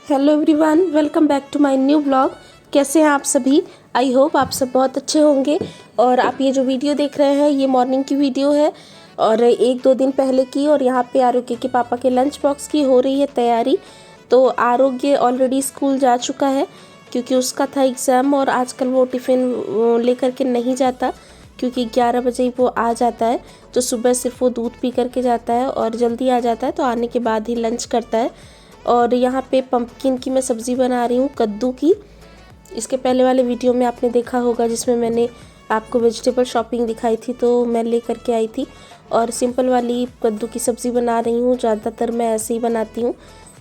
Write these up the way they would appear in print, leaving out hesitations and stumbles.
Hello everyone, welcome back to my new blog. कैसे हैं आप सभी? आई होप आप सब बहुत अच्छे होंगे। और आप ये जो वीडियो देख रहे हैं ये मॉर्निंग की वीडियो है और 1-2 दिन पहले की। और यहाँ पे आरोग्य के पापा के लंच बॉक्स की हो रही है तैयारी। तो आरोग्य ऑलरेडी स्कूल जा चुका है क्योंकि उसका था एग्ज़ाम और आजकल वो टिफ़िन लेकर के नहीं जाता क्योंकि 11 बजे ही वो आ जाता है। तो सुबह सिर्फ वो दूध पी करके जाता है और जल्दी आ जाता है, तो आने के बाद ही लंच करता है। और यहाँ पे पंपकिन की मैं सब्ज़ी बना रही हूँ, कद्दू की। इसके पहले वाले वीडियो में आपने देखा होगा जिसमें मैंने आपको वेजिटेबल शॉपिंग दिखाई थी, तो मैं ले करके आई थी। और सिंपल वाली कद्दू की सब्ज़ी बना रही हूँ, ज़्यादातर मैं ऐसे ही बनाती हूँ।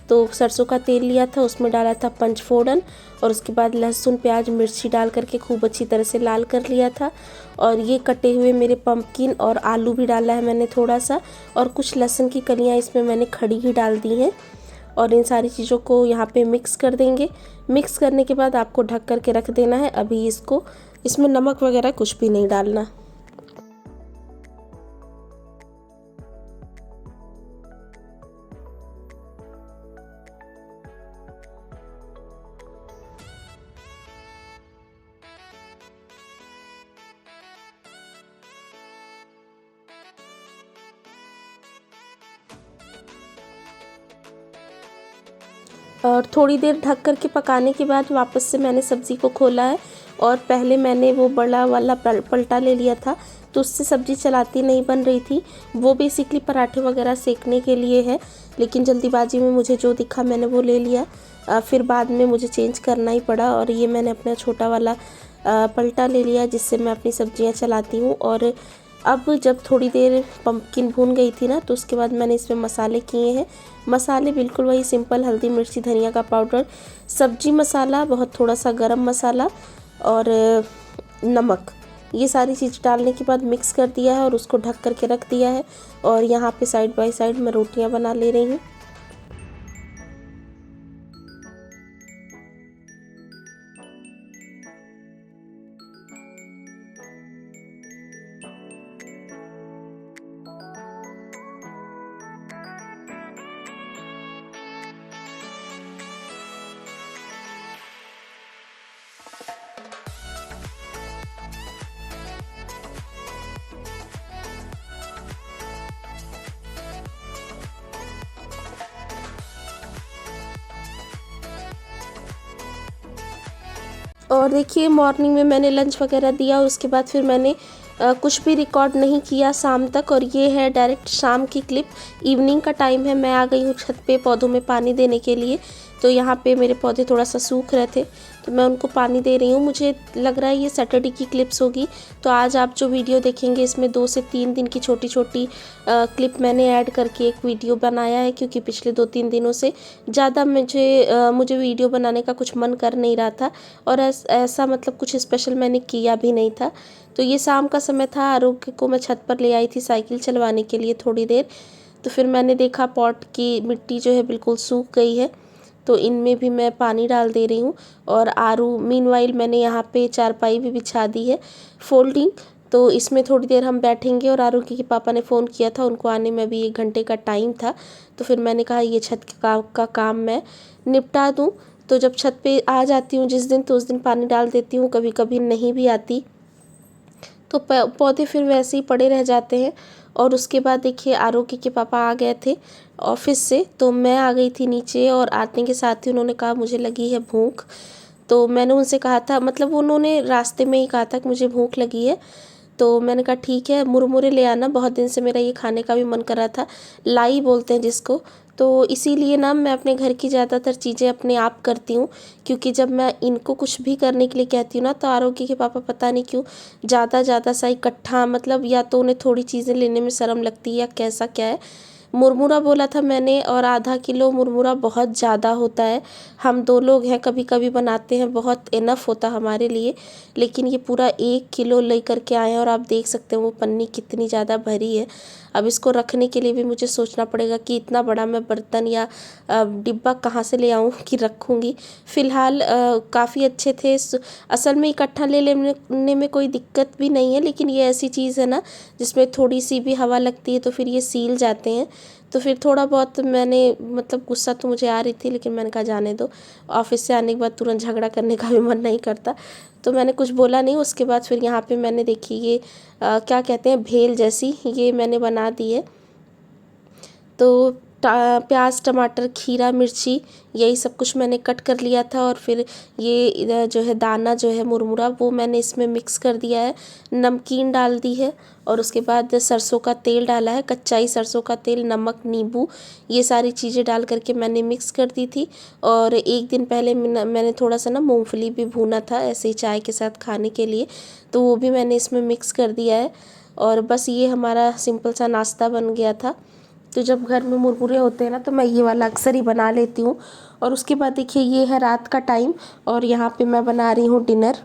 तो सरसों का तेल लिया था, उसमें डाला था पंचफोड़न और उसके बाद लहसुन प्याज मिर्ची डाल करके खूब अच्छी तरह से लाल कर लिया था। और ये कटे हुए मेरे पंपकिन और आलू भी डाला है मैंने थोड़ा सा, और कुछ लहसुन की कलियाँ इसमें मैंने खड़ी ही डाल दी हैं। और इन सारी चीज़ों को यहाँ पे मिक्स कर देंगे। मिक्स करने के बाद आपको ढक कर के रख देना है। अभी इसमें नमक वगैरह कुछ भी नहीं डालना। और थोड़ी देर ढक कर के पकाने के बाद वापस से मैंने सब्ज़ी को खोला है। और पहले मैंने वो बड़ा वाला पलटा ले लिया था, तो उससे सब्ज़ी चलाती नहीं बन रही थी। वो बेसिकली पराठे वगैरह सेकने के लिए है, लेकिन जल्दीबाजी में मुझे जो दिखा मैंने वो ले लिया। फिर बाद में मुझे चेंज करना ही पड़ा और ये मैंने अपना छोटा वाला पलटा ले लिया जिससे मैं अपनी सब्ज़ियाँ चलाती हूँ। और अब जब थोड़ी देर पंपकिन भून गई थी ना, तो उसके बाद मैंने इसमें मसाले किए हैं। मसाले बिल्कुल वही सिंपल, हल्दी मिर्ची धनिया का पाउडर, सब्जी मसाला, बहुत थोड़ा सा गरम मसाला और नमक, ये सारी चीज़ डालने के बाद मिक्स कर दिया है और उसको ढक करके रख दिया है। और यहाँ पे साइड बाय साइड मैं रोटियाँ बना ले रही हूँ। और देखिए मॉर्निंग में मैंने लंच वगैरह दिया, उसके बाद फिर मैंने कुछ भी रिकॉर्ड नहीं किया शाम तक। और ये है डायरेक्ट शाम की क्लिप। इवनिंग का टाइम है, मैं आ गई हूँ छत पे पौधों में पानी देने के लिए। तो यहाँ पे मेरे पौधे थोड़ा सा सूख रहे थे, तो मैं उनको पानी दे रही हूँ। मुझे लग रहा है ये सैटरडे की क्लिप्स होगी। तो आज आप जो वीडियो देखेंगे इसमें 2 से 3 दिन की छोटी छोटी क्लिप मैंने ऐड करके एक वीडियो बनाया है, क्योंकि पिछले 2-3 दिनों से ज़्यादा मुझे वीडियो बनाने का कुछ मन कर नहीं रहा था। और ऐसा मतलब कुछ स्पेशल मैंने किया भी नहीं था। तो ये शाम का समय था, आरोग्य को मैं छत पर ले आई थी साइकिल चलवाने के लिए थोड़ी देर। तो फिर मैंने देखा पॉट की मिट्टी जो है बिल्कुल सूख गई है, तो इनमें भी मैं पानी डाल दे रही हूँ। और आरू मीनवाइल मैंने यहाँ पे चारपाई भी बिछा दी है फोल्डिंग। तो इसमें थोड़ी देर हम बैठेंगे। और आरोग्य के पापा ने फ़ोन किया था, उनको आने में भी 1 घंटे का टाइम था। तो फिर मैंने कहा ये छत का काम मैं निपटा दूँ। तो जब छत पे आ जाती हूँ जिस दिन, तो उस दिन पानी डाल देती हूँ, कभी कभी नहीं भी आती, तो पौधे फिर वैसे ही पड़े रह जाते हैं। और उसके बाद देखिए आरोग्य के पापा आ गए थे ऑफिस से, तो मैं आ गई थी नीचे। और आने के साथ ही उन्होंने कहा मुझे लगी है भूख। तो मैंने उनसे कहा था, मतलब उन्होंने रास्ते में ही कहा था कि मुझे भूख लगी है। तो मैंने कहा ठीक है, मुरमुरे ले आना, बहुत दिन से मेरा ये खाने का भी मन कर रहा था। लाई बोलते हैं जिसको। तो इसीलिए ना मैं अपने घर की ज़्यादातर चीज़ें अपने आप करती हूँ, क्योंकि जब मैं इनको कुछ भी करने के लिए कहती हूँ ना, तो आरोग्य के पापा पता नहीं क्यों ज़्यादा सा इकट्ठा, मतलब या तो उन्हें थोड़ी चीज़ें लेने में शर्म लगती है या कैसा क्या है। मुरमुरा बोला था मैंने, और आधा किलो मुरमुरा बहुत ज़्यादा होता है। हम 2 लोग हैं, कभी कभी बनाते हैं, बहुत इनफ होता हमारे लिए। लेकिन ये पूरा 1 किलो ले करके आए हैं और आप देख सकते हैं वो पन्नी कितनी ज़्यादा भरी है। अब इसको रखने के लिए भी मुझे सोचना पड़ेगा कि इतना बड़ा मैं बर्तन या डिब्बा कहाँ से ले आऊँ कि रखूँगी। फ़िलहाल काफ़ी अच्छे थे। असल में इकट्ठा ले लेने में कोई दिक्कत भी नहीं है, लेकिन ये ऐसी चीज़ है ना जिसमें थोड़ी सी भी हवा लगती है तो फिर ये सील जाते हैं। तो फिर थोड़ा बहुत मैंने मतलब गुस्सा तो मुझे आ रही थी, लेकिन मैंने कहा जाने दो, ऑफिस से आने के बाद तुरंत झगड़ा करने का भी मन नहीं करता, तो मैंने कुछ बोला नहीं। उसके बाद फिर यहाँ पे मैंने देखी ये क्या कहते हैं, भेल जैसी ये मैंने बना दी है। तो प्याज, टमाटर, खीरा, मिर्ची यही सब कुछ मैंने कट कर लिया था, और फिर ये जो है दाना जो है मुरमुरा वो मैंने इसमें मिक्स कर दिया है, नमकीन डाल दी है, और उसके बाद सरसों का तेल डाला है, कच्चाई सरसों का तेल, नमक, नींबू, ये सारी चीज़ें डाल करके मैंने मिक्स कर दी थी। और एक दिन पहले मैंने थोड़ा सा ना मूँगफली भी भूना था ऐसे ही चाय के साथ खाने के लिए, तो वो भी मैंने इसमें मिक्स कर दिया है। और बस ये हमारा सिंपल सा नाश्ता बन गया था। तो जब घर में मुरमुरे होते हैं ना तो मैं ये वाला अक्सर ही बना लेती हूँ। और उसके बाद देखिए ये है रात का टाइम, और यहाँ पे मैं बना रही हूँ डिनर।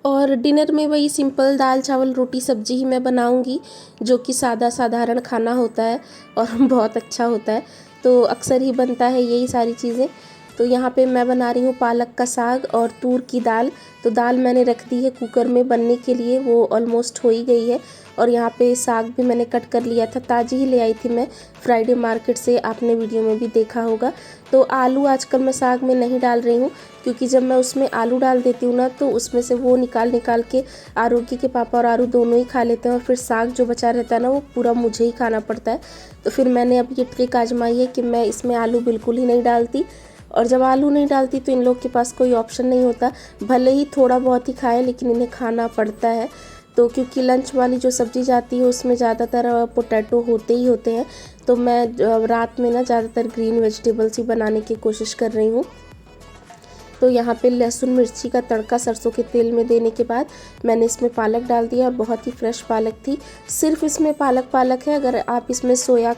और डिनर में वही सिंपल दाल चावल रोटी सब्जी ही मैं बनाऊंगी, जो कि सादा साधारण खाना होता है और बहुत अच्छा होता है, तो अक्सर ही बनता है यही सारी चीज़ें। तो यहाँ पे मैं बना रही हूँ पालक का साग और तूर की दाल। तो दाल मैंने रख दी है कुकर में बनने के लिए, वो ऑलमोस्ट हो ही गई है। और यहाँ पे साग भी मैंने कट कर लिया था, ताज़ी ही ले आई थी मैं फ्राइडे मार्केट से, आपने वीडियो में भी देखा होगा। तो आलू आजकल मैं साग में नहीं डाल रही हूँ, क्योंकि जब मैं उसमें आलू डाल देती हूँ ना तो उसमें से वो निकाल निकाल के आरोग्य के पापा और आरू दोनों ही खा लेते हैं, और फिर साग जो बचा रहता है ना वो पूरा मुझे ही खाना पड़ता है। तो फिर मैंने अब ये ट्रिक आजमाई है कि मैं इसमें आलू बिल्कुल ही नहीं डालती। और जब आलू नहीं डालती तो इन लोग के पास कोई ऑप्शन नहीं होता, भले ही थोड़ा बहुत ही खाए लेकिन इन्हें खाना पड़ता है। तो क्योंकि लंच वाली जो सब्ज़ी जाती है उसमें ज़्यादातर पोटैटो होते ही होते हैं, तो मैं रात में ना ज़्यादातर ग्रीन वेजिटेबल्स ही बनाने की कोशिश कर रही हूँ। तो यहाँ पे लहसुन मिर्ची का तड़का सरसों के तेल में देने के बाद मैंने इसमें पालक डाल दिया, और बहुत ही फ्रेश पालक थी। सिर्फ इसमें पालक है, अगर आप इसमें सोया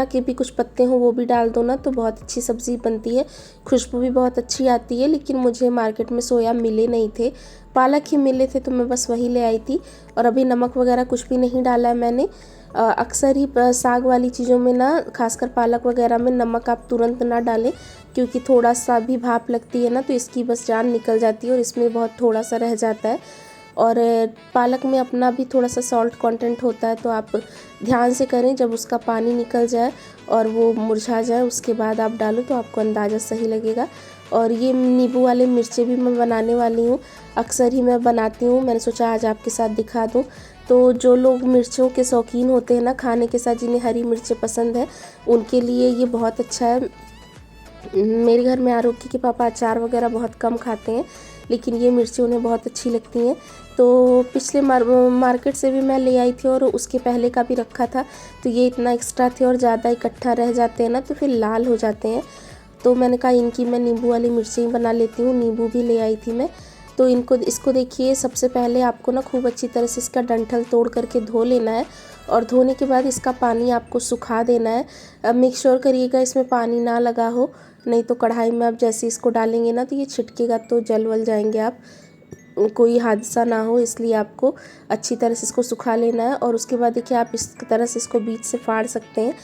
के भी कुछ पत्ते हों वो भी डाल दो ना तो बहुत अच्छी सब्ज़ी बनती है, खुशबू भी बहुत अच्छी आती है। लेकिन मुझे मार्केट में सोया मिले नहीं थे, पालक ही मिले थे, तो मैं बस वही ले आई थी। और अभी नमक वगैरह कुछ भी नहीं डाला है मैंने। अक्सर ही साग वाली चीज़ों में ना, खासकर पालक वगैरह में नमक आप तुरंत ना डालें, क्योंकि थोड़ा सा भी भाप लगती है ना तो इसकी बस जान निकल जाती है, और इसमें बहुत थोड़ा सा रह जाता है। और पालक में अपना भी थोड़ा सा सॉल्ट कंटेंट होता है, तो आप ध्यान से करें, जब उसका पानी निकल जाए और वो मुरझा जाए उसके बाद आप डालो तो आपको अंदाज़ा सही लगेगा। और ये नींबू वाले मिर्चे भी मैं बनाने वाली हूँ, अक्सर ही मैं बनाती हूँ, मैंने सोचा आज आपके साथ दिखा दूँ। तो जो लोग मिर्चों के शौकीन होते हैं ना खाने के साथ, जिन्हें हरी मिर्चें पसंद है, उनके लिए ये बहुत अच्छा है। मेरे घर में आरोग्य के पापा अचार वगैरह बहुत कम खाते हैं, लेकिन ये मिर्ची उन्हें बहुत अच्छी लगती हैं। तो पिछले मार्केट से भी मैं ले आई थी, और उसके पहले का भी रखा था, तो ये इतना एक्स्ट्रा थे और ज़्यादा इकट्ठा रह जाते हैं ना तो फिर लाल हो जाते हैं। तो मैंने कहा इनकी मैं नींबू वाली मिर्ची ही बना लेती हूँ, नींबू भी ले आई थी मैं। तो इसको देखिए, सबसे पहले आपको ना खूब अच्छी तरह से इसका डंठल तोड़ करके धो लेना है, और धोने के बाद इसका पानी आपको सुखा देना है। मेक श्योर करिएगा इसमें पानी ना लगा हो, नहीं तो कढ़ाई में आप जैसे इसको डालेंगे ना तो ये छिटकेगा तो जल वल जाएंगे आप, कोई हादसा ना हो, इसलिए आपको अच्छी तरह से इसको सुखा लेना है। और उसके बाद देखिए आप इस तरह से इसको बीच से फाड़ सकते हैं,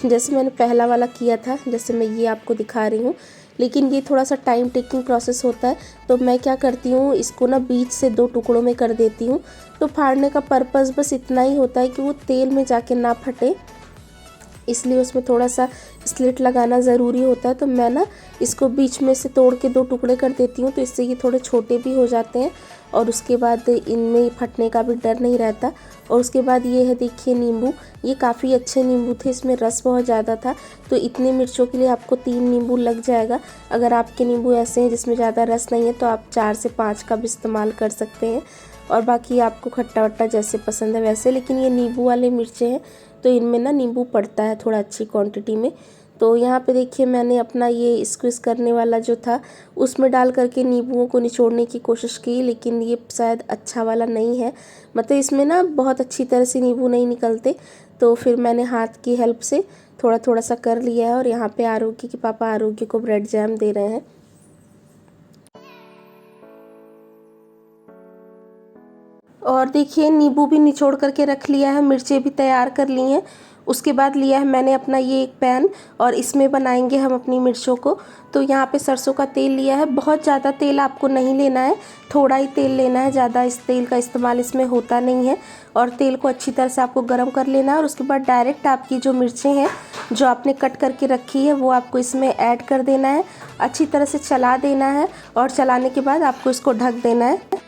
जैसे मैंने पहला वाला किया था, जैसे मैं ये आपको दिखा रही हूँ। लेकिन ये थोड़ा सा टाइम टेकिंग प्रोसेस होता है, तो मैं क्या करती हूँ, इसको ना बीच से 2 टुकड़ों में कर देती हूँ। तो फाड़ने का पर्पज़ बस इतना ही होता है कि वो तेल में जाके ना फटे, इसलिए उसमें थोड़ा सा स्लिट लगाना ज़रूरी होता है। तो मैं ना इसको बीच में से तोड़ के 2 टुकड़े कर देती हूँ, तो इससे ये थोड़े छोटे भी हो जाते हैं, और उसके बाद इनमें फटने का भी डर नहीं रहता। और उसके बाद ये है देखिए नींबू, ये काफ़ी अच्छे नींबू थे, इसमें रस बहुत ज़्यादा था, तो इतने मिर्चों के लिए आपको 3 नींबू लग जाएगा। अगर आपके नींबू ऐसे हैं जिसमें ज़्यादा रस नहीं है तो आप 4 से 5 का भी इस्तेमाल कर सकते हैं, और बाकी आपको खट्टा वट्टा जैसे पसंद है वैसे। लेकिन ये नींबू वाले मिर्चे हैं तो इनमें ना नींबू पड़ता है थोड़ा अच्छी क्वांटिटी में। तो यहाँ पे देखिए मैंने अपना ये स्क्विज़ करने वाला जो था उसमें डाल करके नींबुओं को निचोड़ने की कोशिश की, लेकिन ये शायद अच्छा वाला नहीं है, मतलब इसमें ना बहुत अच्छी तरह से नींबू नहीं निकलते। तो फिर मैंने हाथ की हेल्प से थोड़ा थोड़ा सा कर लिया है, और यहाँ पे आरोग्य के पापा आरोग्य को ब्रेड जैम दे रहे हैं। और देखिए नींबू भी निचोड़ करके रख लिया है, मिर्चें भी तैयार कर ली हैं। उसके बाद लिया है मैंने अपना ये एक पैन और इसमें बनाएंगे हम अपनी मिर्चों को। तो यहाँ पे सरसों का तेल लिया है, बहुत ज़्यादा तेल आपको नहीं लेना है, थोड़ा ही तेल लेना है, ज़्यादा इस तेल का इस्तेमाल इसमें होता नहीं है। और तेल को अच्छी तरह से आपको गर्म कर लेना है और उसके बाद डायरेक्ट आपकी जो मिर्चें हैं जो आपने कट करके रखी है वो आपको इसमें ऐड कर देना है, अच्छी तरह से चला देना है और चलाने के बाद आपको इसको ढक देना है।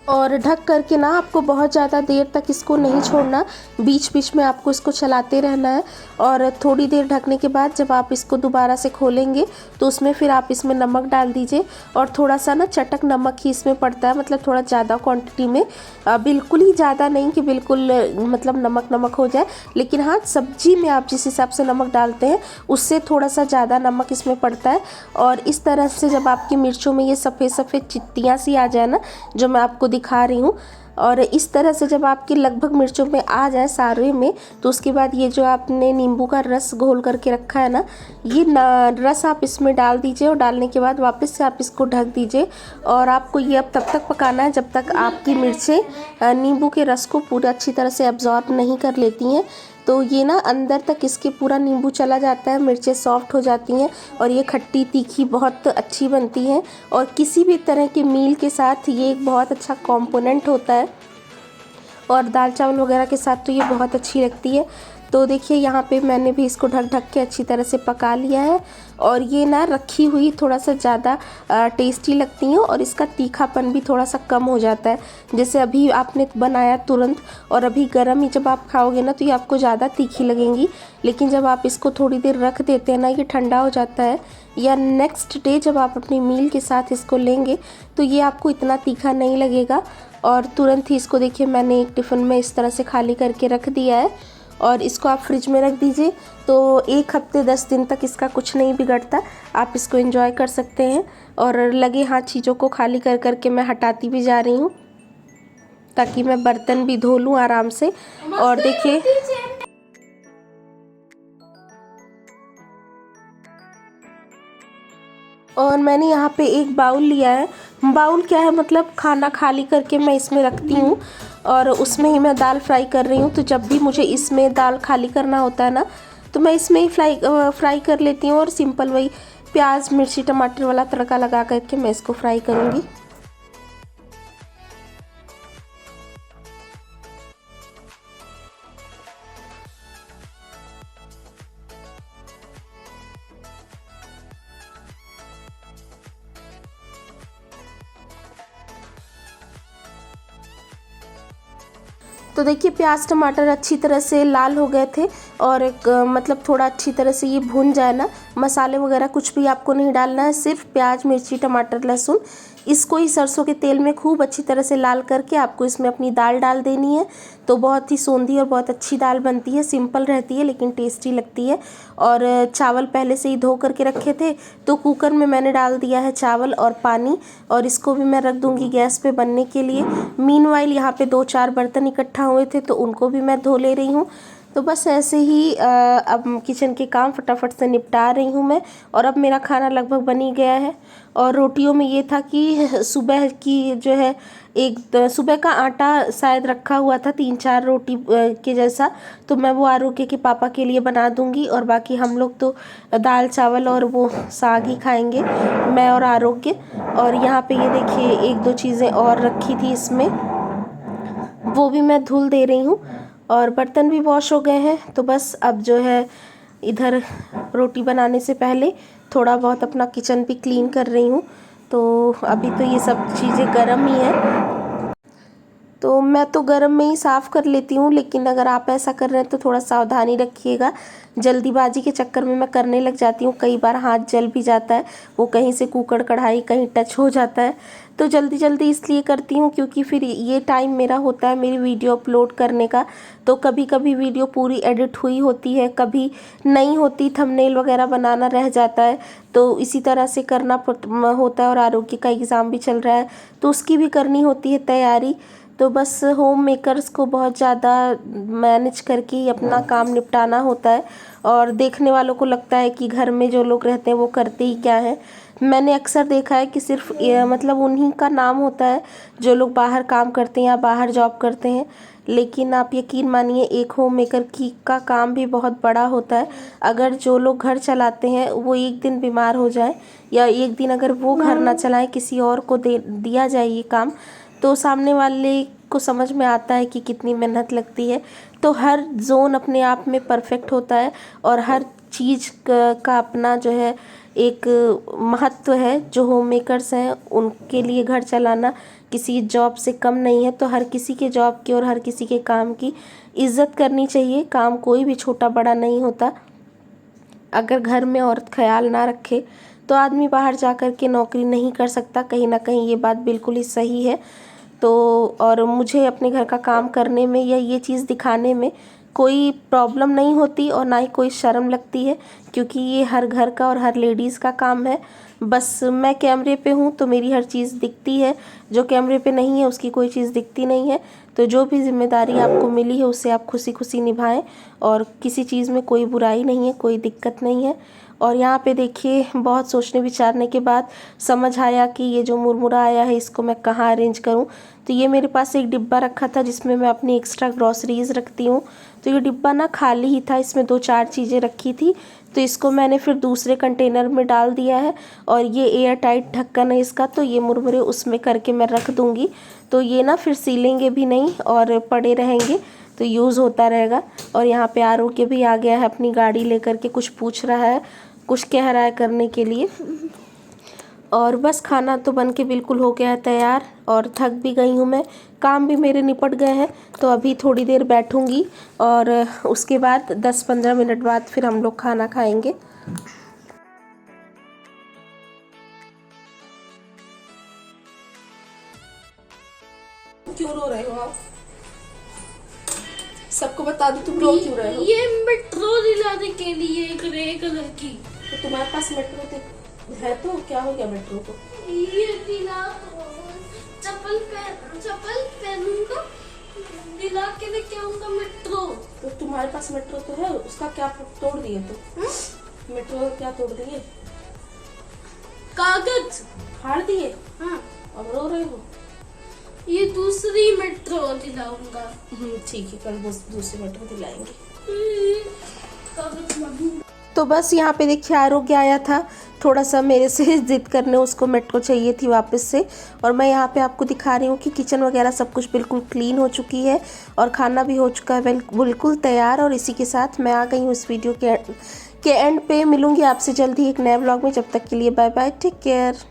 और ढक करके ना आपको बहुत ज़्यादा देर तक इसको नहीं छोड़ना, बीच बीच में आपको इसको चलाते रहना है। और थोड़ी देर ढकने के बाद जब आप इसको दोबारा से खोलेंगे तो उसमें फिर आप इसमें नमक डाल दीजिए। और थोड़ा सा ना चटक नमक ही इसमें पड़ता है, मतलब थोड़ा ज़्यादा क्वांटिटी में, बिल्कुल ही ज़्यादा नहीं कि बिल्कुल मतलब नमक नमक हो जाए, लेकिन हाँ सब्जी में आप जिस हिसाब से नमक डालते हैं उससे थोड़ा सा ज़्यादा नमक इसमें पड़ता है। और इस तरह से जब आपकी मिर्चों में ये सफ़ेद सफ़ेद चित्तियाँ सी आ जाए ना, जो मैं आपको दिखा रही हूँ, और इस तरह से जब आपकी लगभग मिर्चों में आ जाए सारे में, तो उसके बाद ये जो आपने नींबू का रस घोल करके रखा है ना, ये रस आप इसमें डाल दीजिए और डालने के बाद वापस से आप इसको ढक दीजिए। और आपको ये अब तब तक पकाना है जब तक आपकी मिर्चें नींबू के रस को पूरा अच्छी तरह से एब्जॉर्ब नहीं कर लेती हैं। तो ये ना अंदर तक इसके पूरा नींबू चला जाता है, मिर्चें सॉफ्ट हो जाती हैं और ये खट्टी तीखी बहुत अच्छी बनती हैं। और किसी भी तरह के मील के साथ ये एक बहुत अच्छा कंपोनेंट होता है और दाल चावल वगैरह के साथ तो ये बहुत अच्छी लगती है। तो देखिए यहाँ पे मैंने भी इसको ढक ढक के अच्छी तरह से पका लिया है। और ये ना रखी हुई थोड़ा सा ज़्यादा टेस्टी लगती हैं और इसका तीखापन भी थोड़ा सा कम हो जाता है। जैसे अभी आपने बनाया तुरंत और अभी गर्म ही जब आप खाओगे ना तो ये आपको ज़्यादा तीखी लगेंगी, लेकिन जब आप इसको थोड़ी देर रख देते हैं ना, ये ठंडा हो जाता है, या नेक्स्ट डे जब आप अपनी मील के साथ इसको लेंगे तो ये आपको इतना तीखा नहीं लगेगा। और तुरंत ही इसको देखिए मैंने एक टिफ़िन में इस तरह से खाली करके रख दिया है और इसको आप फ्रिज में रख दीजिए। तो 1 हफ्ते 10 दिन तक इसका कुछ नहीं बिगड़ता, आप इसको एंजॉय कर सकते हैं। और लगे हाथ चीज़ों को खाली कर करके मैं हटाती भी जा रही हूँ ताकि मैं बर्तन भी धो लूँ आराम से। और देखिए और मैंने यहाँ पे एक बाउल लिया है। बाउल क्या है, मतलब खाना खाली करके मैं इसमें रखती हूँ और उसमें ही मैं दाल फ्राई कर रही हूँ। तो जब भी मुझे इसमें दाल खाली करना होता है ना, तो मैं इसमें ही फ्राई कर लेती हूँ और सिंपल वही प्याज मिर्ची टमाटर वाला तड़का लगा करके मैं इसको फ्राई करूँगी। तो देखिए प्याज टमाटर अच्छी तरह से लाल हो गए थे और एक मतलब थोड़ा अच्छी तरह से ये भून जाए ना, मसाले वगैरह कुछ भी आपको नहीं डालना है, सिर्फ प्याज मिर्ची टमाटर लहसुन, इसको ही सरसों के तेल में खूब अच्छी तरह से लाल करके आपको इसमें अपनी दाल डाल देनी है। तो बहुत ही सोंधी और बहुत अच्छी दाल बनती है, सिंपल रहती है लेकिन टेस्टी लगती है। और चावल पहले से ही धो करके रखे थे तो कुकर में मैंने डाल दिया है चावल और पानी, और इसको भी मैं रख दूँगी गैस पे बनने के लिए। मीनवाइल यहाँ पे 2-4 बर्तन इकट्ठा हुए थे तो उनको भी मैं धो ले रही हूँ। तो बस ऐसे ही अब किचन के काम फटाफट से निपटा रही हूँ मैं। और अब मेरा खाना लगभग बन ही गया है। और रोटियों में ये था कि सुबह की जो है सुबह का आटा शायद रखा हुआ था 3-4 रोटी के जैसा, तो मैं वो आरोग्य के पापा के लिए बना दूंगी और बाकी हम लोग तो दाल चावल और वो साग ही खाएंगे, मैं और आरोग्य। और यहाँ पे ये देखिए 1-2 चीज़ें और रखी थी इसमें, वो भी मैं धुल दे रही हूँ। और बर्तन भी वॉश हो गए हैं। तो बस अब जो है इधर रोटी बनाने से पहले थोड़ा बहुत अपना किचन भी क्लीन कर रही हूँ। तो अभी तो ये सब चीज़ें गर्म ही हैं। तो मैं तो गर्म में ही साफ़ कर लेती हूँ, लेकिन अगर आप ऐसा कर रहे हैं तो थोड़ा सावधानी रखिएगा। जल्दीबाजी के चक्कर में मैं करने लग जाती हूँ, कई बार हाथ जल भी जाता है, वो कहीं से कुकर कढ़ाई कहीं टच हो जाता है। तो जल्दी जल्दी इसलिए करती हूँ क्योंकि फिर ये टाइम मेरा होता है मेरी वीडियो अपलोड करने का। तो कभी कभी वीडियो पूरी एडिट हुई होती है, कभी नहीं होती, थंबनेल वगैरह बनाना रह जाता है। तो इसी तरह से करना होता है। और आरोग्य का एग्ज़ाम भी चल रहा है तो उसकी भी करनी होती है तैयारी। तो बस होम मेकर्स को बहुत ज़्यादा मैनेज करके ही अपना काम निपटाना होता है। और देखने वालों को लगता है कि घर में जो लोग रहते हैं वो करते ही क्या है। मैंने अक्सर देखा है कि सिर्फ मतलब उन्हीं का नाम होता है जो लोग बाहर काम करते हैं या बाहर जॉब करते हैं, लेकिन आप यकीन मानिए एक होम मेकर की का काम भी बहुत बड़ा होता है। अगर जो लोग घर चलाते हैं वो एक दिन बीमार हो जाए या एक दिन अगर वो घर ना चलाएं, किसी और को दिया जाए ये काम, तो सामने वाले को समझ में आता है कि कितनी मेहनत लगती है। तो हर जोन अपने आप में परफेक्ट होता है और हर चीज़ का अपना जो है एक महत्व है। जो होम मेकर्स हैं उनके लिए घर चलाना किसी जॉब से कम नहीं है। तो हर किसी के जॉब की और हर किसी के काम की इज़्ज़त करनी चाहिए। काम कोई भी छोटा बड़ा नहीं होता। अगर घर में औरत ख्याल ना रखे तो आदमी बाहर जा कर के नौकरी नहीं कर सकता। कहीं ना कहीं ये बात बिल्कुल ही सही है। तो और मुझे अपने घर का काम करने में या ये चीज़ दिखाने में कोई प्रॉब्लम नहीं होती और ना ही कोई शर्म लगती है, क्योंकि ये हर घर का और हर लेडीज़ का काम है। बस मैं कैमरे पे हूँ तो मेरी हर चीज़ दिखती है, जो कैमरे पे नहीं है उसकी कोई चीज़ दिखती नहीं है। तो जो भी जिम्मेदारी आपको मिली है उसे आप खुशी खुशी निभाएं और किसी चीज़ में कोई बुराई नहीं है, कोई दिक्कत नहीं है। और यहाँ पे देखिए बहुत सोचने विचारने के बाद समझ आया कि ये जो मुरमुरा आया है इसको मैं कहाँ अरेंज करूँ। तो ये मेरे पास एक डिब्बा रखा था जिसमें मैं अपनी एक्स्ट्रा ग्रॉसरीज़ रखती हूँ। तो ये डिब्बा ना खाली ही था, इसमें 2-4 चीज़ें रखी थी। तो इसको मैंने फिर दूसरे कंटेनर में डाल दिया है और ये एयर टाइट ढक्कन है इसका। तो ये मुरमुरे उसमें करके मैं रख दूँगी, तो ये ना फिर सीलेंगे भी नहीं और पड़े रहेंगे, तो यूज़ होता रहेगा। और यहाँ पे आरोग्य भी आ गया है अपनी गाड़ी लेकर के, कुछ पूछ रहा है, कुछ कह रहा है करने के लिए। और बस खाना तो बन के बिल्कुल हो गया है तैयार और थक भी गई हूँ मैं, काम भी मेरे निपट गए हैं। तो अभी थोड़ी देर बैठूँगी और उसके बाद 10-15 मिनट बाद फिर हम लोग खाना खाएंगे। क्यों रो रहे हो आप? सबको बता दो तुम रो क्यों रहे हो? ये मेट्रो दिलाने के लिए ग्रे कलर की। तो तुम्हारे पास मेट्रो है तो क्या हो गया मेट्रो को? ये दिला चप्पल पहनूंगा, दिला के लेके आऊंगा मेट्रो। तो तुम्हारे पास मेट्रो तो है, उसका क्या तोड़ दिए? तो मेट्रो का क्या तोड़ दिए? कागज फाड़ दिए। हाँ। अब रो रहे हो? ये दूसरी मेट्रो दिलाऊंगा। ठीक है, कल वो दूसरी मेट्रो दिलाएंगे। कागज मांगूंगा। तो बस यहाँ पे देखिए आरोग्य आया था थोड़ा सा मेरे से जिद करने, उसको मेट्रो चाहिए थी वापस से। और मैं यहाँ पे आपको दिखा रही हूँ कि किचन वगैरह सब कुछ बिल्कुल क्लीन हो चुकी है और खाना भी हो चुका है बिल्कुल तैयार। और इसी के साथ मैं आ गई हूँ इस वीडियो के एंड पे। मिलूँगी आपसे जल्दी एक नए व्लॉग में, जब तक के लिए बाय बाय, टेक केयर।